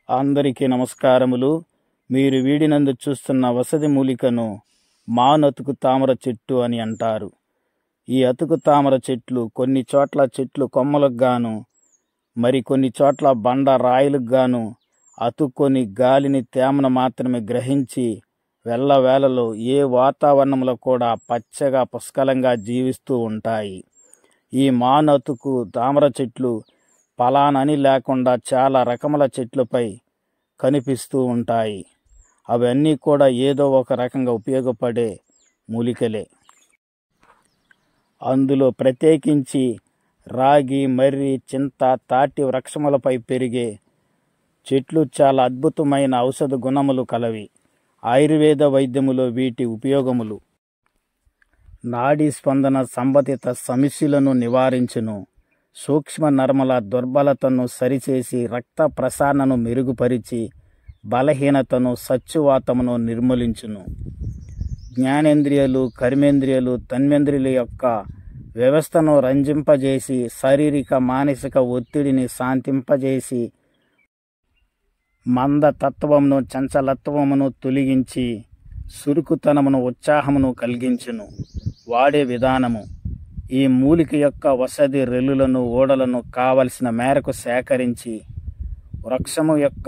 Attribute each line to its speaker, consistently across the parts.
Speaker 1: అందరికీ నమస్కారములు. మీరు వీడినందు చూస్తున్న వసతి మూలికను మానతుకు తామర చెట్టు అని అంటారు. ఈ అతుకు తామర చెట్లు కొన్ని చోట్ల చెట్లు కొమ్మలకు గాను, మరి కొన్ని చోట్ల బండ రాయిలకు గాను అతుక్కొని గాలిని తేమను మాత్రమే గ్రహించి వెళ్ళవేళలో ఏ వాతావరణంలో కూడా పచ్చగా పుష్కలంగా జీవిస్తూ ఉంటాయి. ఈ మానతుకు తామర చెట్లు పలానని లేకుండా చాలా రకముల చెట్లపై కనిపిస్తూ ఉంటాయి. అవన్నీ కూడా ఏదో ఒక రకంగా ఉపయోగపడే మూలికలే. అందులో ప్రత్యేకించి రాగి, మర్రి, చింత, తాటి వృక్షములపై పెరిగే చెట్లు చాలా అద్భుతమైన ఔషధ గుణములు కలవి. ఆయుర్వేద వైద్యములో వీటి ఉపయోగములు నాడీ స్పందన సంబంధిత సమస్యలను నివారించును, సూక్ష్మ నర్మల దుర్బలతను సరిచేసి రక్త ప్రసరణను మెరుగుపరిచి బలహీనతను సచ్చువాతమును నిర్మూలించును, జ్ఞానేంద్రియాలు, కర్మేంద్రియాలు, తన్మేంద్రియాల యొక్క వ్యవస్థను రంజింపజేసి శారీరక మానసిక ఒత్తిడిని శాంతింపజేసి మందతత్వమును చంచలత్వమును తొలగించి సురుకుతనమును ఉత్సాహమును కలిగించును. వాడే విధానము: ఈ మూలిక యొక్క వసతి రెల్లులను ఓడలను కావలసిన మేరకు సేకరించి వృక్షము యొక్క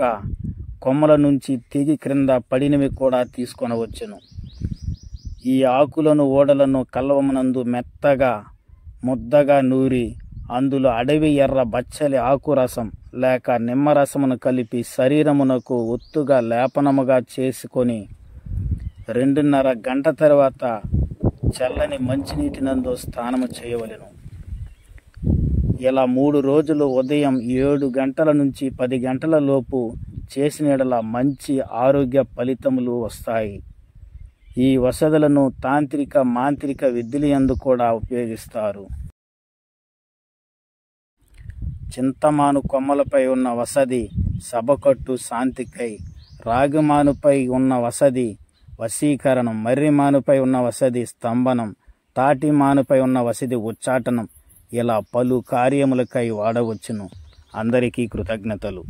Speaker 1: కొమ్మల నుంచి తెగి క్రింద పడినవి కూడా తీసుకొనవచ్చును. ఈ ఆకులను ఓడలను కల్వమునందు మెత్తగా ముద్దగా నూరి అందులో అడవి ఎర్ర బచ్చలి ఆకురసం లేక నిమ్మరసమును కలిపి శరీరమునకు ఒత్తుగా లేపనముగా చేసుకొని 2.5 గంట తర్వాత చల్లని మంచినీటినందు స్నానము చేయవలెను. ఇలా 3 రోజులు ఉదయం 7 గంటల నుంచి 10 గంటల లోపు చేసిన యెడల మంచి ఆరోగ్య ఫలితములు వస్తాయి. ఈ వసతులను తాంత్రిక మాంత్రిక విద్యలందు కూడా ఉపయోగిస్తారు. చింతమాను కొమ్మలపై ఉన్న వసతి సభకట్టు శాంతికై, రాగిమానుపై ఉన్న వసతి వశీకరణం, మర్రిమానుపై ఉన్న వసతి స్తంభనం, తాటి మానుపై ఉన్న వసతి ఉచ్చాటనం, ఇలా పలు కార్యములకై వాడవచ్చును. అందరికీ కృతజ్ఞతలు.